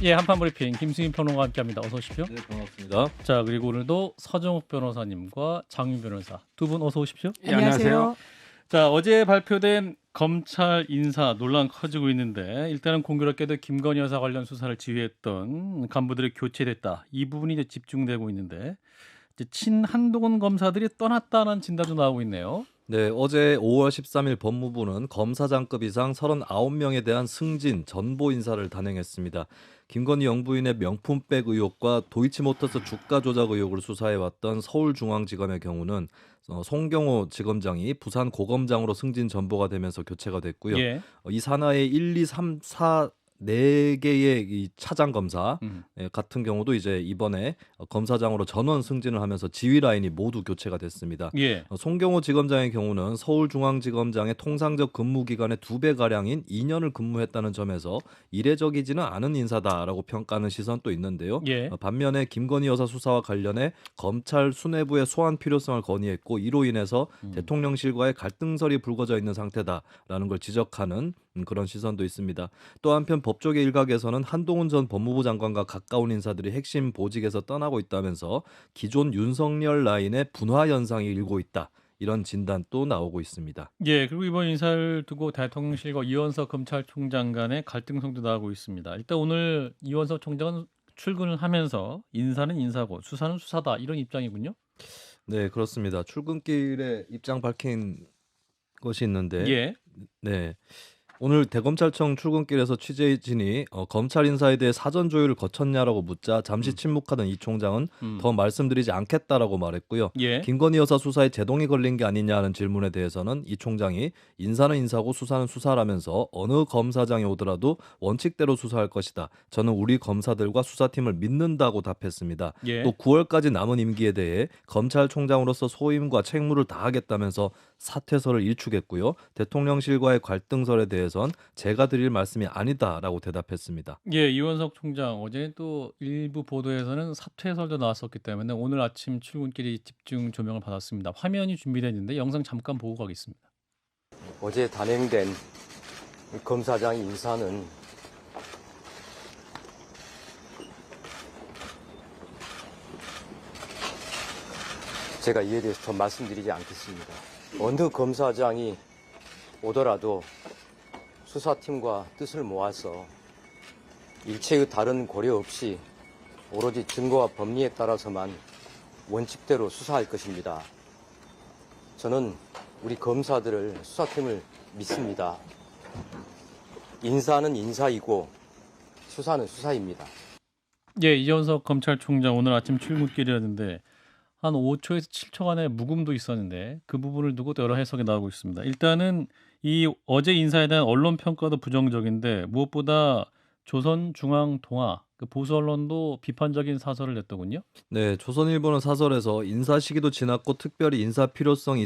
예, 한판 브리핑 김수인 평론가와 함께합니다. 어서 오십시오. 네, 반갑습니다. 자, 그리고 오늘도 서정욱 변호사님과 장윤 변호사 두 분 어서 오십시오. 예, 안녕하세요. 자, 어제 발표된 검찰 인사 논란 커지고 있는데 일단은 공교롭게도 김건희 여사 관련 수사를 지휘했던 간부들이 교체됐다. 이 부분이 이제 집중되고 있는데 이제 친한동훈 검사들이 떠났다는 진단도 나오고 있네요. 네, 어제 5월 13일 법무부는 검사장급 이상 39명에 대한 승진, 전보 인사를 단행했습니다. 김건희 영부인의 명품백 의혹과 도이치모터스 주가 조작 의혹을 수사해왔던 서울중앙지검의 경우는 송경호 지검장이 부산 고검장으로 승진 전보가 되면서 교체가 됐고요. 예. 이 산하의 1, 2, 3, 4 4개의 이 차장 검사 같은 경우도 이제 이번에 검사장으로 전원 승진을 하면서 지휘 라인이 모두 교체가 됐습니다. 예. 송경호 지검장의 경우는 서울중앙지검장의 통상적 근무 기간의 2배 가량인 2년을 근무했다는 점에서 이례적이지는 않은 인사다라고 평가하는 시선도 있는데요. 예. 반면에 김건희 여사 수사와 관련해 검찰 수뇌부의 소환 필요성을 건의했고 이로 인해서 대통령실과의 갈등설이 불거져 있는 상태다라는 걸 지적하는 그런 시선도 있습니다. 또 한편 법조계 일각에서는 한동훈 전 법무부 장관과 가까운 인사들이 핵심 보직에서 떠나고 있다면서 기존 윤석열 라인의 분화 현상이 일고 있다. 이런 진단도 나오고 있습니다. 예, 그리고 이번 인사를 두고 대통령실과 이원석 검찰총장 간의 갈등성도 나오고 있습니다. 일단 오늘 이원석 총장은 출근을 하면서 인사는 인사고 수사는 수사다 이런 입장이군요. 네, 그렇습니다. 출근길에 입장 밝힌 것이 있는데 예. 네. 오늘 대검찰청 출근길에서 취재진이 검찰 인사에 대해 사전 조율을 거쳤냐라고 묻자 잠시 침묵하던 이 총장은 더 말씀드리지 않겠다라고 말했고요. 예. 김건희 여사 수사에 제동이 걸린 게 아니냐는 질문에 대해서는 이 총장이 인사는 인사고 수사는 수사라면서 어느 검사장이 오더라도 원칙대로 수사할 것이다. 저는 우리 검사들과 수사팀을 믿는다고 답했습니다. 예. 또 9월까지 남은 임기에 대해 검찰총장으로서 소임과 책무를 다하겠다면서 사퇴서를 일축했고요. 대통령실과의 갈등설에 대해선 제가 드릴 말씀이 아니다라고 대답했습니다. 예, 이원석 총장 어제 또 일부 보도에서는 사퇴설도 나왔었기 때문에 오늘 아침 출근길이 집중 조명을 받았습니다. 화면이 준비되어 있는데 영상 잠깐 보고 가겠습니다. 어제 단행된 검사장 인사는 제가 이에 대해서 더 말씀드리지 않겠습니다. 어느 검사장이 오더라도 수사팀과 뜻을 모아서 일체의 다른 고려 없이 오로지 증거와 법리에 따라서만 원칙대로 수사할 것입니다. 저는 우리 검사들을 수사팀을 믿습니다. 인사는 인사이고 수사는 수사입니다. 예, 이원석 검찰총장 오늘 아침 출근길이었는데 한 5초에서 7초간의 묵음도 있었는데 그 부분을 두고 여러 해석이 나오고 있습니다. 일단은 이 어제 인사에 대한 언론 평가도 부정적인데 무엇보다 조선중앙통화 그 보수 언론도 비판적인 사설을 냈더군요. 네, 조선일보는 사설에서 인사 시기도 지났고 특별히 인사 필요성이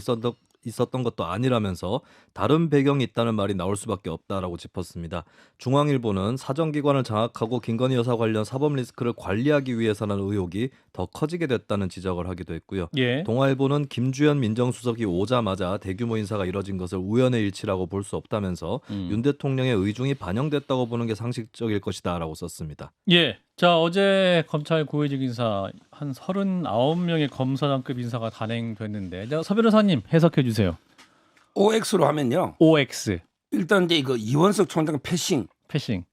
있었던 것도 아니라면서 다른 배경이 있다는 말이 나올 수밖에 없다라고 짚었습니다. 중앙일보는 사정기관을 장악하고 김건희 여사 관련 사법 리스크를 관리하기 위해서라는 의혹이 더 커지게 됐다는 지적을 하기도 했고요. 예. 동아일보는 김주현 민정수석이 오자마자 대규모 인사가 이뤄진 것을 우연의 일치라고 볼 수 없다면서 윤 대통령의 의중이 반영됐다고 보는 게 상식적일 것이다라고 썼습니다. 예. 자, 어제 검찰 고위직 인사 한 39명의 검사장급 인사가 단행됐는데 자, 서 변호사님 해석해 주세요. OX로 하면요. OX 일단 이제 이거 이원석 총장 패싱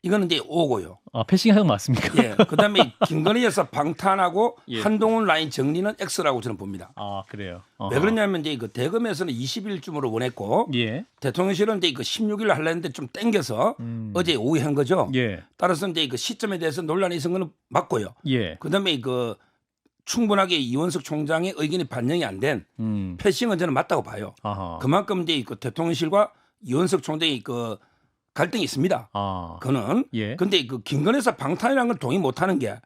이거는 이제 O고요. 아, 패싱 해석 맞습니까? 예. 그다음에 김건희 여사 방탄하고 예. 한동훈 라인 정리는 X라고 저는 봅니다. 아, 그래요. 왜 그러냐면 이제 그 대검에서는 20일쯤으로 원했고 예. 대통령실은 이제 그 16일 하려 했는데 좀 땡겨서 어제 오후에 한 거죠. 예. 따라서 이제 그 시점에 대해서 논란이 있은 거는 맞고요. 예. 그다음에 그 충분하게 이원석 총장의 의견이 반영이 안 된 패싱은 저는 맞다고 봐요. 아하. 그만큼 이제 그 대통령실과 이원석 총장이 그 갈등이 있습니다. 아. 그는 예. 근데 그 김건희 여사 방탄이라는 걸 동의 못하는 게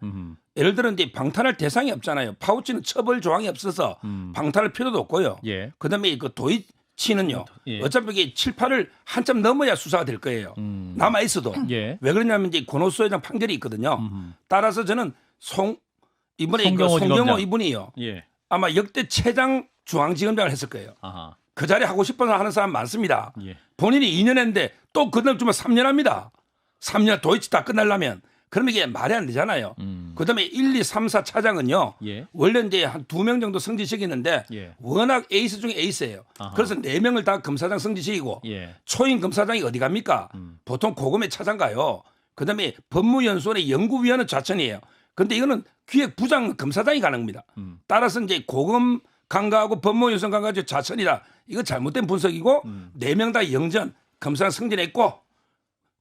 예를 들어 이제 방탄할 대상이 없잖아요. 파우치는 처벌 조항이 없어서 방탄할 필요도 없고요. 예. 그다음에 그 도이치는요. 예. 어차피 이게 7, 8을 한참 넘어야 수사가 될 거예요. 남아 있어도. 예. 왜 그러냐면 이제 권오수회장 판결이 있거든요. 따라서 저는 이번에 송경호 송경호 지검장. 이분이요. 예. 아마 역대 최장 중앙지검장을 했을 거예요. 아하. 그 자리 하고 싶어서 하는 사람 많습니다. 예. 본인이 2년 했는데 또 그날 주면 3년 합니다. 3년 도이치 다 끝나려면 그러면 이게 말이 안 되잖아요. 그다음에 1, 2, 3, 4 차장은요. 예. 원래 이제 한 2명 정도 승진시키는데 예. 워낙 에이스 중에 에이스예요. 아하. 그래서 4명을 다 검사장 승진시키고 예. 초임 검사장이 어디 갑니까? 보통 고검에 차장 가요. 그다음에 법무연수원의 연구위원은 좌천이에요. 근데 이거는 기획부장 검사장이 가는 겁니다. 따라서 이제 고검 간과하고 법무연수원 간과하고 좌천이다. 이거 잘못된 분석이고 4명 다 영전 검사장 승진했고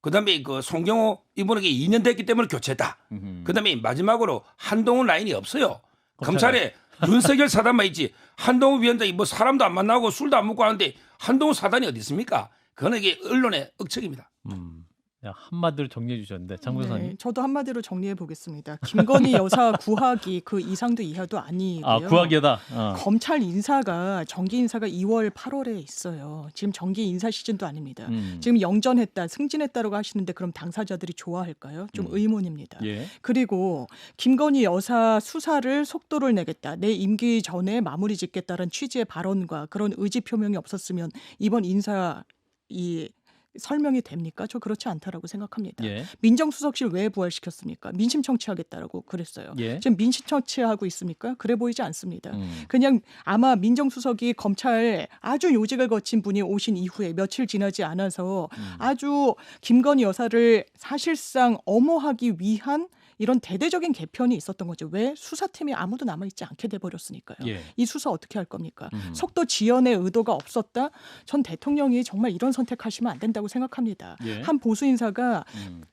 그다음에 그 송경호 이분에게 2년 됐기 때문에 교체했다. 그다음에 마지막으로 한동훈 라인이 없어요. 검찰에 윤석열 사단만 있지. 한동훈 위원장이 뭐 사람도 안 만나고 술도 안 먹고 하는데 한동훈 사단이 어디 있습니까? 그건 이게 언론의 억측입니다. 한마디로 정리해 주셨는데 장 변호사님. 네, 저도 한마디로 정리해 보겠습니다. 김건희 여사 구하기 그 이상도 이하도 아니고요. 아 구하기다. 검찰 인사가 정기 인사가 2월 8월에 있어요. 지금 정기 인사 시즌도 아닙니다. 지금 영전했다, 승진했다라고 하시는데 그럼 당사자들이 좋아할까요? 좀 의문입니다. 예. 그리고 김건희 여사 수사를 속도를 내겠다, 내 임기 전에 마무리 짓겠다는 취지의 발언과 그런 의지 표명이 없었으면 이번 인사 이 설명이 됩니까? 저 그렇지 않다라고 생각합니다. 예. 민정수석실 왜 부활시켰습니까? 민심 청취하겠다라고 그랬어요. 예. 지금 민심 청취하고 있습니까? 그래 보이지 않습니다. 그냥 아마 민정수석이 검찰 아주 요직을 거친 분이 오신 이후에 며칠 지나지 않아서 아주 김건희 여사를 사실상 엄호하기 위한 이런 대대적인 개편이 있었던 거죠. 왜? 수사팀이 아무도 남아있지 않게 돼버렸으니까요. 예. 이 수사 어떻게 할 겁니까? 속도 지연의 의도가 없었다? 전 대통령이 정말 이런 선택하시면 안 된다고 생각합니다. 예. 한 보수 인사가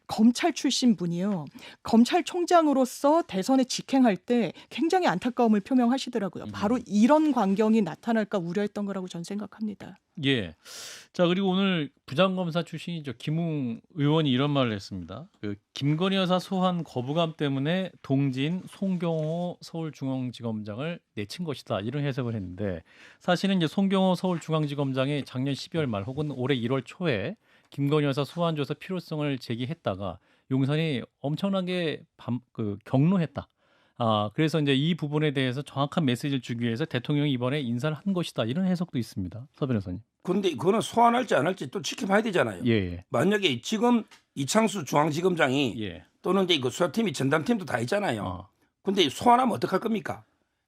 검찰 출신 분이요. 검찰총장으로서 대선에 직행할 때 굉장히 안타까움을 표명하시더라고요. 바로 이런 광경이 나타날까 우려했던 거라고 전 생각합니다. 예. 자 그리고 오늘 부장검사 출신이죠 김웅 의원이 이런 말을 했습니다. 그 김건희 여사 소환 거부감 때문에 동진 송경호 서울중앙지검장을 내친 것이다 이런 해석을 했는데 사실은 이제 송경호 서울중앙지검장이 작년 12월 말 혹은 올해 1월 초에 김건희 여사 소환 조사 필요성을 제기했다가 용산이 엄청나게 경로했다. 그래서 이제 이 부분에 대해서 정확한 메시지를 주기 위해서 대통령이 이번에 인사를 한 것이다. 이런 해석도 있습니다. 서 변호사님. 그런데 그거는 소환할지 안 할지 또 지켜봐야 되잖아요. 예. 만약에 지금 이창수 중앙지검장이 예. 또는 이제 그 수사팀이 전담팀도 다 있잖아요. 근데 소환하면 어떡할 겁니까?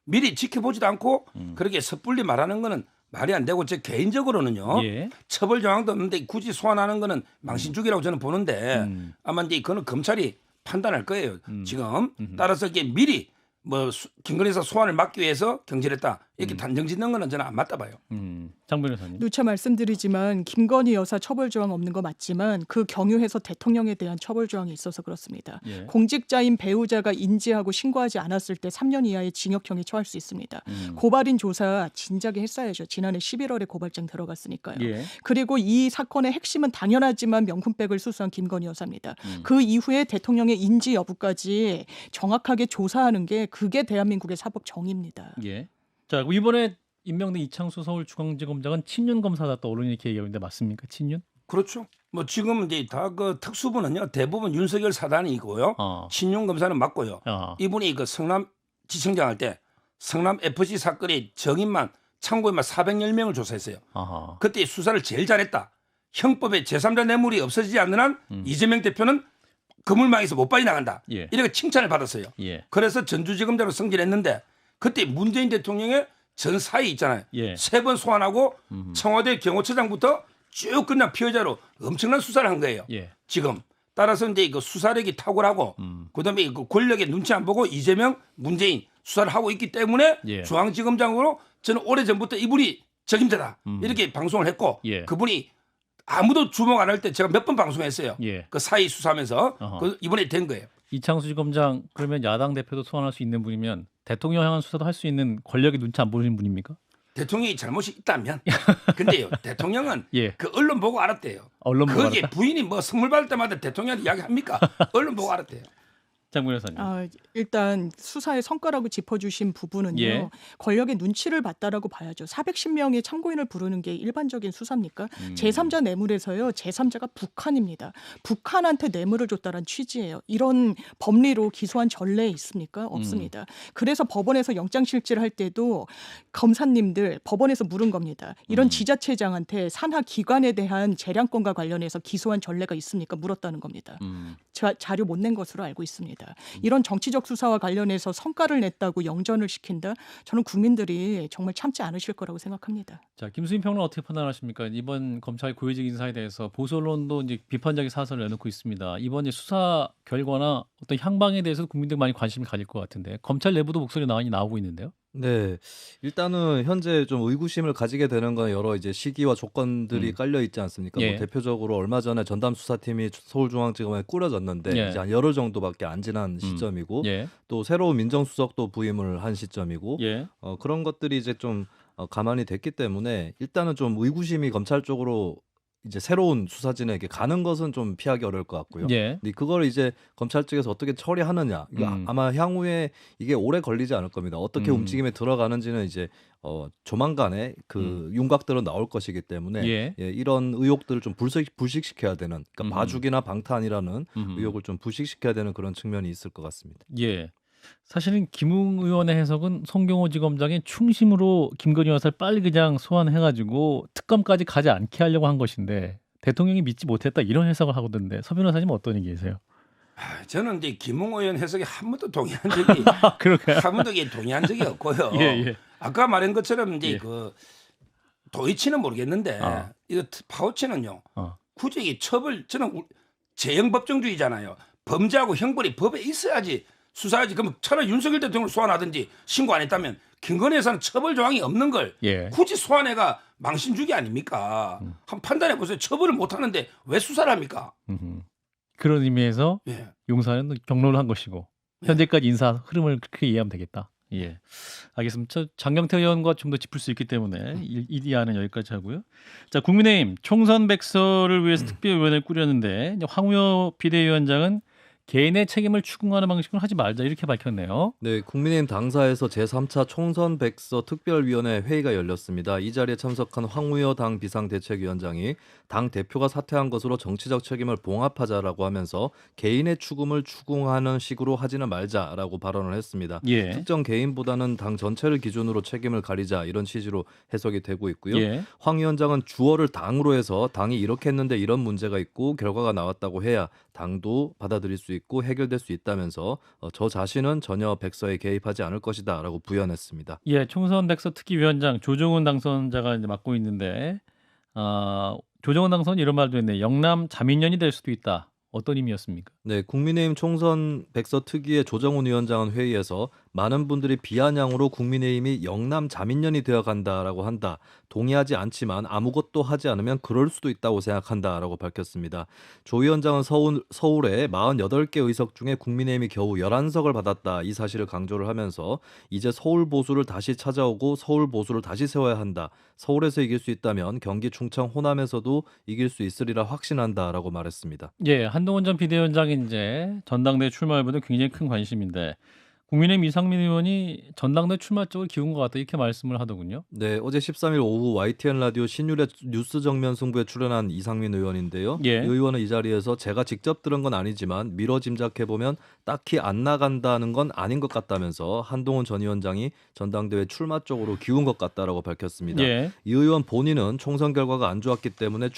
미리 지켜보지도 않고 그렇게 섣불리 말하는 거는 말이 안 되고 제 개인적으로는요. 예. 처벌 조항도 없는데 굳이 소환하는 거는 망신주기라고 저는 보는데 아마 이제 그거는 검찰이 판단할 거예요. 지금 따라서 이게 미리 뭐 김건희 여사 소환을 막기 위해서 경질했다 이렇게 단정 짓는 거는 저는 안 맞다 봐요. 장 변호사님. 누차 말씀드리지만 김건희 여사 처벌 조항 없는 거 맞지만 그 경유해서 대통령에 대한 처벌 조항이 있어서 그렇습니다. 예. 공직자인 배우자가 인지하고 신고하지 않았을 때 3년 이하의 징역형에 처할 수 있습니다. 고발인 조사 진작에 했어야죠. 지난해 11월에 고발장 들어갔으니까요. 예. 그리고 이 사건의 핵심은 당연하지만 명품백을 수수한 김건희 여사입니다. 그 이후에 대통령의 인지 여부까지 정확하게 조사하는 게 그게 대한민국의 사법 정의입니다. 예. 자, 이번에 임명된 이창수 서울중앙지검장은 친윤 검사다 또 언론이 이렇게 얘기하는데 맞습니까? 친윤? 그렇죠. 뭐 지금 이제 다 그 특수부는요 대부분 윤석열 사단이고요. 친윤 검사는 맞고요. 이분이 그 성남 지청장 할 때 성남 FC 사건의 정인만 참고인만 410명을 조사했어요. 그때 수사를 제일 잘했다. 형법에 제3자 뇌물이 없어지지 않는 한 이재명 대표는 그물망에서 못 빠져나간다. 예. 이렇게 칭찬을 받았어요. 예. 그래서 전주지검장으로 승진했는데 그때 문재인 대통령의 전 사이 있잖아요. 예. 3번 소환하고 청와대 경호처장부터 쭉 그냥 피해자로 엄청난 수사를 한 거예요. 예. 지금 따라서 이제 그 수사력이 탁월하고 그다음에 그 권력의 눈치 안 보고 이재명, 문재인 수사를 하고 있기 때문에 예. 중앙지검장으로 저는 오래 전부터 이분이 적임자다 이렇게 방송을 했고 예. 그분이 아무도 주목 안 할 때 제가 몇 번 방송했어요. 예. 그 사이 수사하면서 이번에 된 거예요. 이창수 지검장 그러면 야당 대표도 소환할 수 있는 분이면 대통령 향한 수사도 할 수 있는 권력의 눈치 안 보이는 분입니까? 대통령이 잘못이 있다면. 근데요, 대통령은 예. 그 언론 보고 알았대요. 언론 보고 거기에 알았다? 부인이 뭐 선물 받을 때마다 대통령한테 이야기합니까? 언론 보고 알았대요. 장 변호사님. 일단 수사의 성과라고 짚어주신 부분은요. 예. 권력의 눈치를 봤다라고 봐야죠. 410명의 참고인을 부르는 게 일반적인 수사입니까? 제3자 뇌물에서요. 제3자가 북한입니다. 북한한테 뇌물을 줬다는 취지예요. 이런 법리로 기소한 전례 있습니까? 없습니다. 그래서 법원에서 영장실질을 할 때도 검사님들 법원에서 물은 겁니다. 이런 지자체장한테 산하 기관에 대한 재량권과 관련해서 기소한 전례가 있습니까? 물었다는 겁니다. 자료 못 낸 것으로 알고 있습니다. 이런 정치적 수사와 관련해서 성과를 냈다고 영전을 시킨다? 저는 국민들이 정말 참지 않으실 거라고 생각합니다. 자, 김수민 평론 어떻게 판단하십니까? 이번 검찰 고위직 인사에 대해서 보수 언론도 이제 비판적인 사설을 내놓고 있습니다. 이번 이제 수사 결과나 어떤 향방에 대해서 국민들 많이 관심을 가질 것 같은데 검찰 내부도 목소리 많이 나오고 있는데요. 네, 일단은 현재 좀 의구심을 가지게 되는 건 여러 이제 시기와 조건들이 깔려 있지 않습니까? 예. 뭐 대표적으로 얼마 전에 전담 수사팀이 서울중앙지검에 꾸려졌는데 예. 이제 한 열흘 정도밖에 안 지난 시점이고 예. 또 새로운 민정수석도 부임을 한 시점이고 예. 그런 것들이 이제 좀 가만히 됐기 때문에 일단은 좀 의구심이 검찰 쪽으로 이제 새로운 수사진에게 가는 것은 좀 피하기 어려울 것 같고요. 예. 근데 그걸 이제 검찰 측에서 어떻게 처리하느냐, 이거 아마 향후에 이게 오래 걸리지 않을 겁니다. 어떻게 움직임에 들어가는지는 이제 조만간에 그 윤곽들은 나올 것이기 때문에 예. 이런 의혹들을 좀 불식시켜야 되는, 그러니까 봐주기나 방탄이라는 의혹을 좀 불식시켜야 되는 그런 측면이 있을 것 같습니다. 예. 사실은 김웅 의원의 해석은 송경호 지검장이 충심으로 김건희 여사를 빨리 그냥 소환해가지고 특검까지 가지 않게 하려고 한 것인데 대통령이 믿지 못했다 이런 해석을 하거든요. 서 변호사님 어떤 얘기세요? 저는 이제 김웅 의원 해석에 한 번도 동의한 적이 그럴까요? 한 번도 동의한 적이 없고요. 예, 예. 아까 말한 것처럼 이제 예. 그 도이치는 모르겠는데 이거 파우치는요. 굳이 이 처벌 저는 재형 법정주의잖아요. 범죄하고 형벌이 법에 있어야지 수사하지. 그럼 차라리 윤석열 대통령을 소환하든지 신고 안 했다면 김건희 여사는 처벌 조항이 없는 걸 예. 굳이 소환해가 망신주기 아닙니까? 한 판단해 보세요. 처벌을 못 하는데 왜 수사를 합니까? 그런 의미에서 예. 용사는 경로를 한 것이고 현재까지 인사 흐름을 그렇게 이해하면 되겠다. 예, 알겠습니다. 저 장경태 의원과 좀 더 짚을 수 있기 때문에 이 대화는 여기까지 하고요. 자, 국민의힘 총선 백서를 위해서 특별위원회를 꾸렸는데 이제 황우여 비대위원장은 개인의 책임을 추궁하는 방식으로 하지 말자 이렇게 밝혔네요. 네, 국민의힘 당사에서 제3차 총선 백서 특별위원회 회의가 열렸습니다. 이 자리에 참석한 황우여 당 비상대책위원장이 당 대표가 사퇴한 것으로 정치적 책임을 봉합하자라고 하면서 개인의 죽음을 추궁하는 식으로 하지는 말자라고 발언을 했습니다. 예. 특정 개인보다는 당 전체를 기준으로 책임을 가리자 이런 취지로 해석이 되고 있고요. 예. 황 위원장은 주어를 당으로 해서 당이 이렇게 했는데 이런 문제가 있고 결과가 나왔다고 해야 당도 받아들일 수 있고 해결될 수 있다면서 저 자신은 전혀 백서에 개입하지 않을 것이다라고 부연했습니다. 예, 총선 백서 특기위원장 조정훈 당선자가 이제 맡고 있는데 조정훈 당선 이런 말도 했네. 영남 자민련이 될 수도 있다. 어떤 의미였습니까? 네, 국민의힘 총선 백서 특위의 조정훈 위원장은 회의에서 많은 분들이 비아냥으로 국민의힘이 영남 자민련이 되어간다라고 한다. 동의하지 않지만 아무것도 하지 않으면 그럴 수도 있다고 생각한다라고 밝혔습니다. 조 위원장은 서울에 48개 의석 중에 국민의힘이 겨우 11석을 받았다. 이 사실을 강조를 하면서 이제 서울 보수를 다시 찾아오고 서울 보수를 다시 세워야 한다. 서울에서 이길 수 있다면 경기 충청 호남에서도 이길 수 있으리라 확신한다라고 말했습니다. 예, 한동훈 전 비대위원장이 이제 전당대회 출마 여부는 굉장히 큰 관심인데 국민의힘 이상민 의원이 전당대회 출마 쪽을 기운 것 같다 이렇게 말씀을 하더군요. 네, 어제 13일 오후 YTN 라디오 신율의 뉴스 정면 승부에 출연한 이상민 의원인데요. 예. 이 의원은 이 자리에서 제가 직접 들은 건 아니지만 미뤄 짐작해보면 딱히 안 나간다는 건 아닌 것 같다면서 한동훈 전 위원장이 전당대회 출마 쪽으로 기운 것 같다라고 밝혔습니다. 예. 이 의원 본인은 총선 결과가 안 좋았기 때문에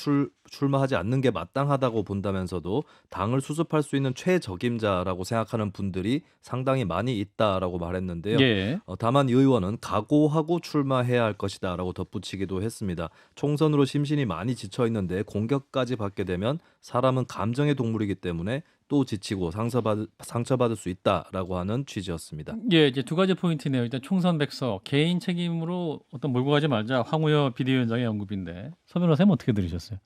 출마하지 않는 게 마땅하다고 본다면서도 당을 수습할 수 있는 최적임자라고 생각하는 분들이 상당히 많이 있다라고 말했는데요. 예. 다만 이 의원은 각오하고 출마해야 할 것이다라고 덧붙이기도 했습니다. 총선으로 심신이 많이 지쳐 있는데 공격까지 받게 되면 사람은 감정의 동물이기 때문에 또 지치고 상처받을 수 있다라고 하는 취지였습니다. 예, 이제 두 가지 포인트네요. 일단 총선 백서 개인 책임으로 어떤 몰고 가지 말자 황우여 비대위원장의 언급인데 서 변호사님 어떻게 들으셨어요?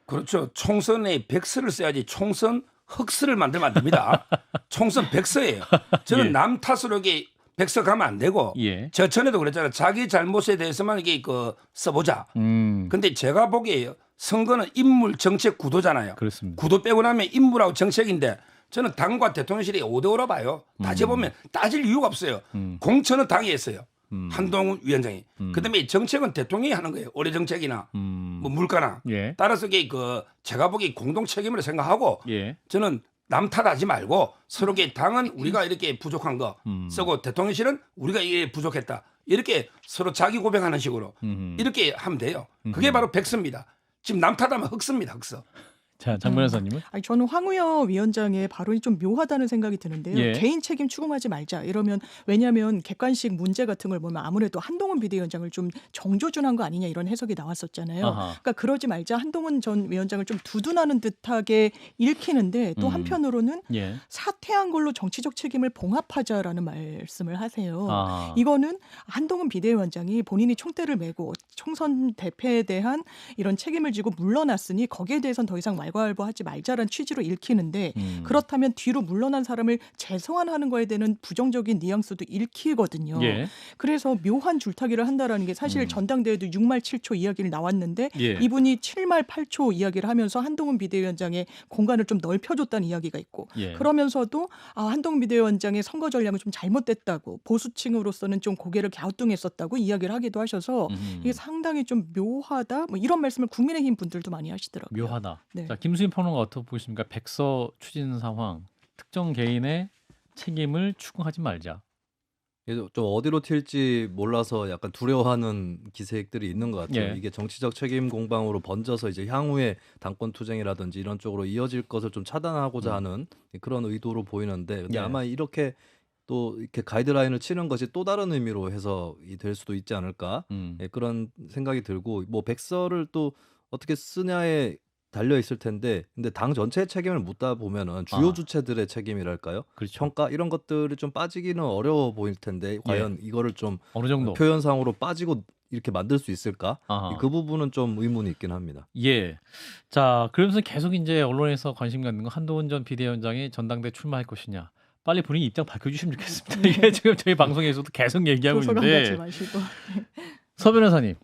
그렇죠. 총선에 백서를 써야지 총선 흑서를 만들면 안 됩니다. 총선 백서예요. 저는 예. 남 탓으로 이게 백서 가면 안 되고 예. 저 전에도 그랬잖아요. 자기 잘못에 대해서만 이게 써보자. 근데 제가 보기에 선거는 인물 정책 구도잖아요. 그렇습니다. 구도 빼고 나면 인물하고 정책인데 저는 당과 대통령실이 5대5라 봐요. 따져보면 따질 이유가 없어요. 공천은 당이 했어요. 한동훈 위원장이. 그다음에 정책은 대통령이 하는 거예요. 올해 정책이나 뭐 물가나. 예. 따라서 그 제가 보기 공동 책임으로 생각하고 예. 저는 남 탓하지 말고 서로게 당은 우리가 이렇게 부족한 거 쓰고 대통령실은 우리가 이게 부족했다. 이렇게 서로 자기 고백하는 식으로 이렇게 하면 돼요. 그게 바로 백서입니다. 지금 남 탓하면 흑서입니다. 흑서. 자, 장 변호사님은? 아니, 저는 황우여 위원장의 발언이 좀 묘하다는 생각이 드는데요. 예. 개인 책임 추궁하지 말자. 이러면 왜냐하면 객관식 문제 같은 걸 보면 아무래도 한동훈 비대위원장을 좀 정조준한 거 아니냐 이런 해석이 나왔었잖아요. 아하. 그러니까 그러지 말자. 한동훈 전 위원장을 좀 두둔하는 듯하게 읽히는데 또 한편으로는 예. 사퇴한 걸로 정치적 책임을 봉합하자라는 말씀을 하세요. 아. 이거는 한동훈 비대위원장이 본인이 총대를 메고 총선 대패에 대한 이런 책임을 지고 물러났으니 거기에 대해서는 더 이상 말괄보하지 말자라는 취지로 읽히는데 그렇다면 뒤로 물러난 사람을 재소환하는 거에 대한 부정적인 뉘앙스도 읽히거든요. 예. 그래서 묘한 줄타기를 한다라는 게 사실 전당대회도 6말 7초 이야기를 나왔는데 예. 이분이 7말 8초 이야기를 하면서 한동훈 비대위원장의 공간을 좀 넓혀줬다는 이야기가 있고 예. 그러면서도 한동훈 비대위원장의 선거 전략은 좀 잘못됐다고 보수층으로서는 좀 고개를 갸우뚱했었다고 이야기를 하기도 하셔서 이게 상당히 좀 묘하다 뭐 이런 말씀을 국민의힘 분들도 많이 하시더라고요. 묘하다. 네. 자, 김수인 평론가 어떻게 보십니까? 백서 추진 상황, 특정 개인의 책임을 추궁하지 말자. 이게 좀 어디로 튈지 몰라서 약간 두려워하는 기세들이 있는 것 같아요. 예. 이게 정치적 책임 공방으로 번져서 이제 향후에 당권 투쟁이라든지 이런 쪽으로 이어질 것을 좀 차단하고자 하는 그런 의도로 보이는데, 근데 예. 아마 이렇게 또 이렇게 가이드라인을 치는 것이 또 다른 의미로 해석이 될 수도 있지 않을까, 예, 그런 생각이 들고, 뭐 백서를 또 어떻게 쓰냐에 달려 있을 텐데, 근데 당 전체의 책임을 묻다 보면은 주요 주체들의 책임이랄까요? 그렇죠. 평가 이런 것들이 좀 빠지기는 어려워 보일 텐데, 과연 이거를 좀 어느 정도. 표현상으로 빠지고 이렇게 만들 수 있을까? 아하. 그 부분은 좀 의문이 있긴 합니다. 예. 자, 그러면서 계속 이제 언론에서 관심 갖는 건 한동훈 전 비대위원장이 전당대 출마할 것이냐. 빨리 본인 입장 밝혀주시면 좋겠습니다. 이게 지금 저희 방송에서도 계속 얘기하고 도서관 가지 있는데. 마시고. 서 변호사님,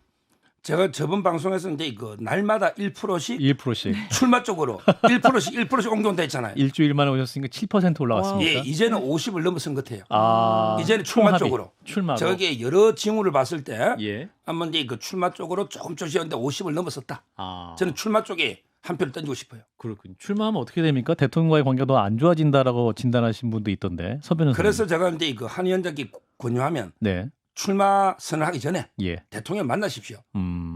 제가 저번 방송에서 이제 그 날마다 1%씩 1%씩. 출마 쪽으로 1%씩 옮겨온다 했잖아요. 일주일 만에 오셨으니까 7% 올라왔습니까? 예, 이제는 50을 넘어선 것 같아요. 이제는 출마 총합이, 쪽으로. 출마로. 저게 여러 징후를 봤을 때 예. 한번 이제 그 출마 쪽으로 조금씩 했는데 50을 넘어섰다. 저는 출마 쪽에 한 표를 던지고 싶어요. 그렇군요. 출마하면 어떻게 됩니까? 대통령과의 관계가 더 안 좋아진다라고 진단하신 분도 있던데. 서 변호사님. 그래서 제가 이제 그 한 위원장께 권유하면 네. 출마 선언하기 전에 예. 대통령 만나십시오.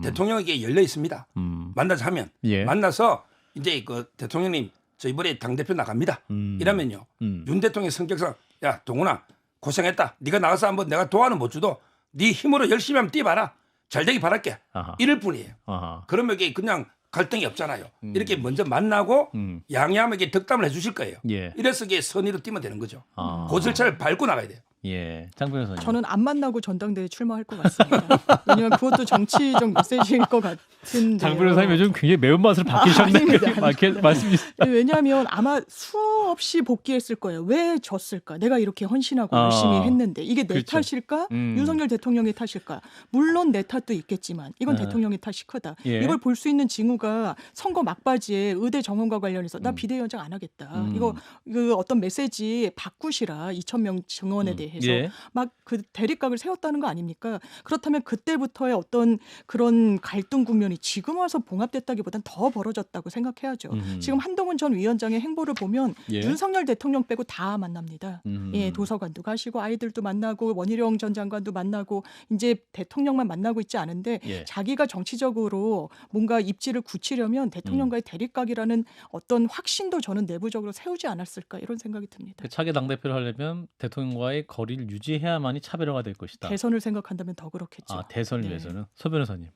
대통령에게 열려 있습니다. 만나자 하면 예. 만나서 이제 그 대통령님 저 이번에 당 대표 나갑니다. 이러면요. 윤 대통령 성격상 야 동훈아 고생했다. 네가 나가서 한번 내가 도와는 못 주도 네 힘으로 열심히 한번 뛰어봐라. 잘 되기 바랄게. 아하. 이럴 뿐이에요. 아하. 그러면 이게 그냥 갈등이 없잖아요. 이렇게 먼저 만나고 양해하면 덕담을 해주실 거예요. 예. 이래서 이게 선의로 뛰면 되는 거죠. 아. 그 절차를 밟고 나가야 돼요. 예. 장 변호사님. 저는 안 만나고 전당대회 출마할 것 같습니다. 왜냐하면 그것도 정치적 메시지일 것 같은데. 장 변호사님 요즘 굉장히 매운맛을 바뀌셨네. 아닙니다. 말씀이 왜냐하면 아마 수없이 복귀했을 거예요. 왜 졌을까? 내가 이렇게 헌신하고 열심히 했는데 이게 내 그렇죠. 탓일까? 윤석열 대통령의 탓일까? 물론 내 탓도 있겠지만 이건 대통령의 탓이 크다. 예. 이걸 볼 수 있는 징후가 선거 막바지에 의대 정원과 관련해서 나 비대위원장 안 하겠다. 이거 그 어떤 메시지 바꾸시라 2,000명 정원에 대해서 예. 막 그 대립각을 세웠다는 거 아닙니까? 그렇다면 그때부터의 어떤 그런 갈등 국면이 지금 와서 봉합됐다기보단 더 벌어졌다고 생각해야죠. 지금 한동훈 전 위원장의 행보를 보면 예. 윤석열 대통령 빼고 다 만납니다. 예, 도서관도 가시고 아이들도 만나고 원희룡 전 장관도 만나고 이제 대통령만 만나고 있지 않은데 예. 자기가 정치적으로 뭔가 입지를 굳히려면 대통령과의 대립각이라는 어떤 확신도 저는 내부적으로 세우지 않았을까 이런 생각이 듭니다. 그 차기 당대표를 하려면 대통령과의 거리를 유지해야만이 차별화가 될 것이다. 대선을 생각한다면 더 그렇겠죠. 아, 대선을 네. 위해서는. 서 변호사님.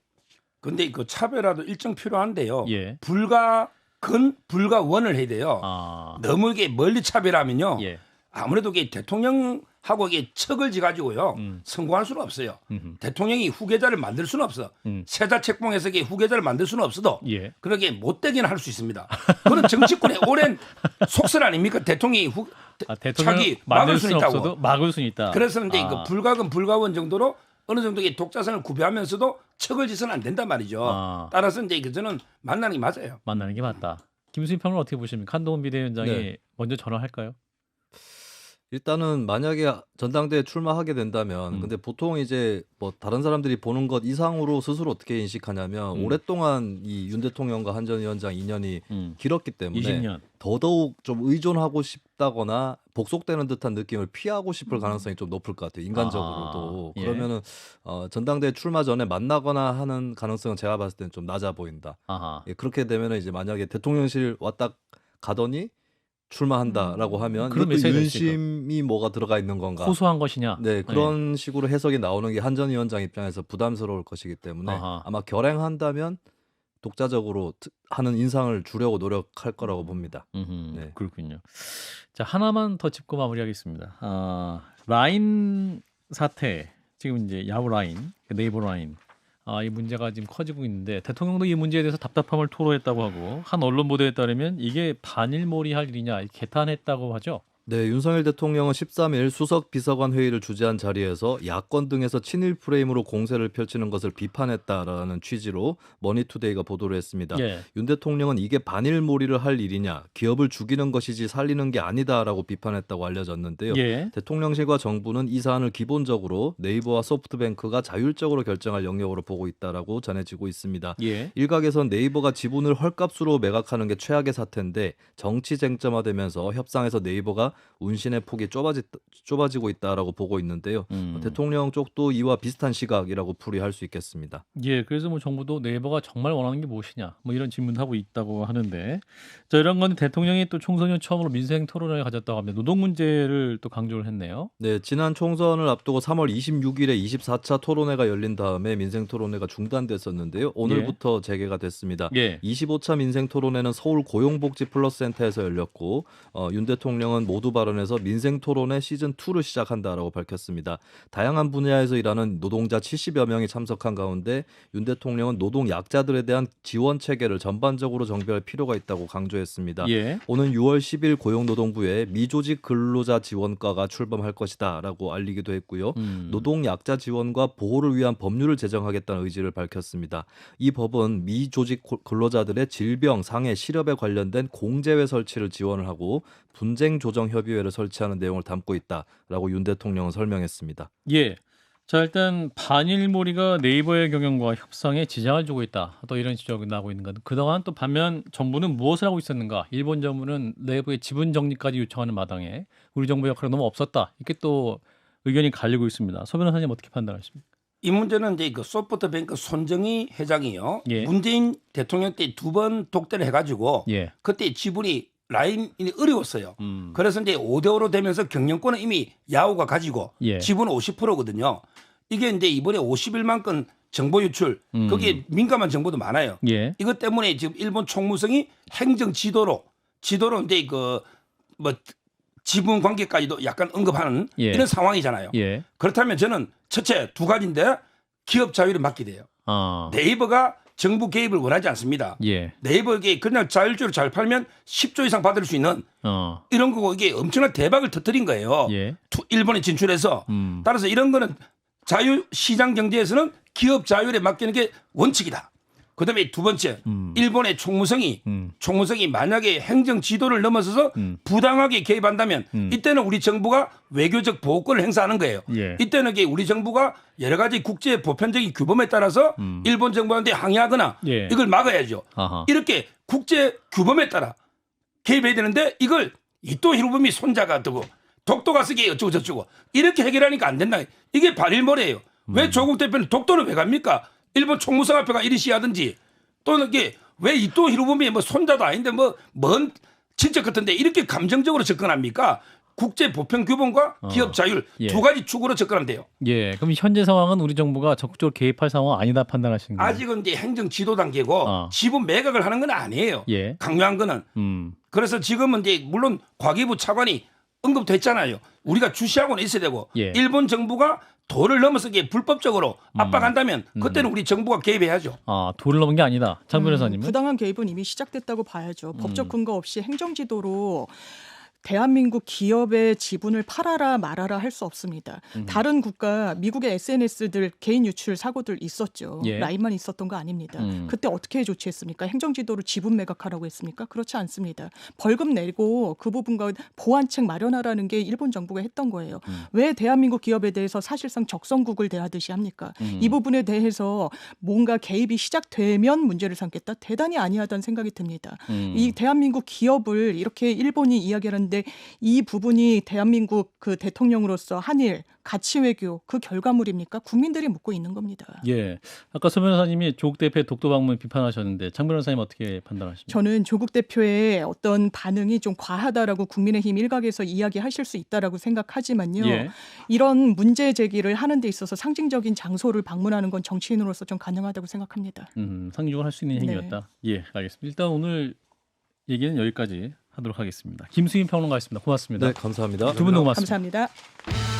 근데 그 차별화도 일정 필요한데요. 예. 불가원을 해야 돼요. 아. 너무 이게 멀리 차별하면요. 예. 아무래도 이게 대통령하고 이게 척을 지가지고요. 성공할 수는 없어요. 대통령이 후계자를 만들 수는 없어. 세자 책봉해서 이게 후계자를 만들 수는 없어도 예. 그러게 못되게는 할 수 있습니다. 그런 정치권의 오랜 속설 아닙니까? 대통령이 대통령 차기 만들 막을 수 수는 있다고. 없어도 막을 수는 있다. 그래서 이제 아. 그 불가근 불가원 정도로 어느 정도의 독자성을 구비하면서도 척을 지서는 안 된단 말이죠. 아. 따라서 이제 저는 만나는 게 맞아요. 만나는 게 맞다. 김수희 평론 어떻게 보십니까? 한동훈 비대위원장이 네. 먼저 전화할까요? 일단은 만약에 전당대회 출마하게 된다면 근데 보통 이제 뭐 다른 사람들이 보는 것 이상으로 스스로 어떻게 인식하냐면 오랫동안 이 윤 대통령과 한 전 위원장 인연이 길었기 때문에 20년. 더더욱 좀 의존하고 싶다거나 복속되는 듯한 느낌을 피하고 싶을 가능성이 좀 높을 것 같아요. 인간적으로도. 예. 그러면은 전당대회 출마 전에 만나거나 하는 가능성은 제가 봤을 때는 좀 낮아 보인다. 아하. 예, 그렇게 되면은 이제 만약에 대통령실 왔다 가더니 출마한다라고 하면 그런 이것도 메시지가 윤심이 뭐가 들어가 있는 건가? 호소한 것이냐? 네, 그런 식으로 해석이 나오는 게 한 전 위원장 입장에서 부담스러울 것이기 때문에 아하. 아마 결행한다면 독자적으로 하는 인상을 주려고 노력할 거라고 봅니다. 네. 그렇군요. 자, 하나만 더 짚고 마무리하겠습니다. 라인 사태, 지금 이제 야후 라인, 네이버 라인, 이 문제가 지금 커지고 있는데 대통령도 이 문제에 대해서 답답함을 토로했다고 하고 한 언론 보도에 따르면 이게 반일몰이할 일이냐 개탄했다고 하죠. 네, 윤석열 대통령은 13일 수석 비서관 회의를 주재한 자리에서 야권 등에서 친일 프레임으로 공세를 펼치는 것을 비판했다라는 취지로 머니투데이가 보도를 했습니다. 예. 윤 대통령은 이게 반일몰이를 할 일이냐, 기업을 죽이는 것이지 살리는 게 아니다라고 비판했다고 알려졌는데요. 예. 대통령실과 정부는 이 사안을 기본적으로 네이버와 소프트뱅크가 자율적으로 결정할 영역으로 보고 있다라고 전해지고 있습니다. 예. 일각에선 네이버가 지분을 헐값으로 매각하는 게 최악의 사태인데 정치 쟁점화되면서 협상에서 네이버가 운신의 폭이 좁아지고 있다라고 보고 있는데요. 대통령 쪽도 이와 비슷한 시각이라고 풀이할 수 있겠습니다. 예, 그래서 뭐 정부도 네이버가 정말 원하는 게 무엇이냐, 뭐 이런 질문을 하고 있다고 하는데, 자, 이런 건 대통령이 또 총선 후 처음으로 민생 토론회를 가졌다고 합니다. 노동 문제를 또 강조를 했네요. 네, 지난 총선을 앞두고 3월 26일에 24차 토론회가 열린 다음에 민생 토론회가 중단됐었는데요. 오늘부터 재개가 됐습니다. 예. 25차 민생 토론회는 서울 고용복지 플러스센터에서 열렸고 윤 대통령은 모두 발언에서 민생 토론회 시즌 2를 시작한다라고 밝혔습니다. 다양한 분야에서 일하는 노동자 70여 명이 참석한 가운데 윤 대통령은 노동 약자들에 대한 지원 체계를 전반적으로 정비할 필요가 있다고 강조했습니다. 예. 오는 6월 10일 고용노동부에 미조직 근로자 지원과가 출범할 것이다라고 알리기도 했고요. 노동 약자 지원과 보호를 위한 법률을 제정하겠다는 의지를 밝혔습니다. 이 법은 미조직 근로자들의 질병, 상해, 실업에 관련된 공제회 설치를 지원을 하고 분쟁 조정 협의회를 설치하는 내용을 담고 있다라고 윤 대통령은 설명했습니다. 예. 자, 일단 반일몰이가 네이버의 경영과 협상에 지장을 주고 있다, 또 이런 지적이 나오고 있는 것. 그동안 또 반면 정부는 무엇을 하고 있었는가? 일본 정부는 네이버의 지분 정리까지 요청하는 마당에 우리 정부 역할이 너무 없었다, 이렇게 또 의견이 갈리고 있습니다. 서 변호사님 어떻게 판단하십니까? 이 문제는 이제 그 소프트뱅크 손정희 회장이요. 예. 문재인 대통령 때 2번 독대를 해가지고 예. 그때 지분이 라인이 어려웠어요. 그래서 이제 5대5로 되면서 경영권은 이미 야후가 가지고 예. 지분은 50%거든요. 이게 이제 이번에 51만 건 정보 유출, 거기에 민감한 정보도 많아요. 예. 이것 때문에 지금 일본 총무성이 행정 지도로 이제 그 뭐 지분 관계까지도 약간 언급하는 예. 이런 상황이잖아요. 예. 그렇다면 저는 첫째 두 가지인데 기업 자율에 맡게 돼요. 네이버가 정부 개입을 원하지 않습니다. 예. 네이버에게 그냥 자율적으로 잘 팔면 10조 이상 받을 수 있는 이런 거고 이게 엄청난 대박을 터뜨린 거예요. 예. 일본에 진출해서. 따라서 이런 거는 자유시장 경제에서는 기업 자율에 맡기는 게 원칙이다. 그다음에 두 번째, 일본의 총무성이 만약에 행정 지도를 넘어서서 부당하게 개입한다면 이때는 우리 정부가 외교적 보호권을 행사하는 거예요. 예. 이때는 이게 우리 정부가 여러 가지 국제 보편적인 규범에 따라서 일본 정부한테 항의하거나 예. 이걸 막아야죠. 아하. 이렇게 국제 규범에 따라 개입해야 되는데 이걸 이토 히로부미 손자가 두고 독도가 쓰기 어쩌고 저쩌고 이렇게 해결하니까 안 된다. 이게 반일몰이에요. 왜 조국 대표는 독도는 왜 갑니까? 일본 총무성 앞에 가 이리 시하든지 또는 이게 왜 이토 히로부미 뭐 손자도 아닌데 뭐 먼 친척 같은데 이렇게 감정적으로 접근합니까? 국제 보편 규범과 기업 자율 예. 두 가지 축으로 접근하면 돼요. 예. 그럼 현재 상황은 우리 정부가 적극적으로 개입할 상황은 아니다 판단하시는 거예요? 아직은 이제 행정 지도 단계고 지분 매각을 하는 건 아니에요. 예. 강요한 거는. 그래서 지금은 이제 물론 과기부 차관이 언급됐잖아요. 우리가 주시하고는 있어야 되고 예. 일본 정부가 도를 넘어서 이게 불법적으로 압박한다면 그때는 우리 정부가 개입해야죠. 도를 넘은 게 아니다. 장 변호사님은? 부당한 개입은 이미 시작됐다고 봐야죠. 법적 근거 없이 행정지도로 대한민국 기업의 지분을 팔아라 말아라 할 수 없습니다. 다른 국가 미국의 SNS들 개인 유출 사고들 있었죠. 예. 라인만 있었던 거 아닙니다. 그때 어떻게 조치했습니까? 행정지도로 지분 매각하라고 했습니까? 그렇지 않습니다. 벌금 내고 그 부분과 보완책 마련하라는 게 일본 정부가 했던 거예요. 왜 대한민국 기업에 대해서 사실상 적성국을 대하듯이 합니까? 이 부분에 대해서 뭔가 개입이 시작되면 문제를 삼겠다? 대단히 아니하다는 생각이 듭니다. 이 대한민국 기업을 이렇게 일본이 이야기하는데 이 부분이 대한민국 그 대통령으로서 한일 가치 외교 그 결과물입니까? 국민들이 묻고 있는 겁니다. 예. 아까 서 변호사님이 조국 대표의 독도 방문 비판하셨는데 장 변호사님 어떻게 판단하십니까? 저는 조국 대표의 어떤 반응이 좀 과하다라고 국민의힘 일각에서 이야기하실 수 있다라고 생각하지만요. 예. 이런 문제 제기를 하는 데 있어서 상징적인 장소를 방문하는 건 정치인으로서 좀 가능하다고 생각합니다. 상징적으로 할 수 있는 행위였다. 예, 알겠습니다. 일단 오늘 얘기는 여기까지 하도록 하겠습니다. 김수인 평론가였습니다. 고맙습니다. 네, 감사합니다. 두 분 너무 고맙습니다. 감사합니다.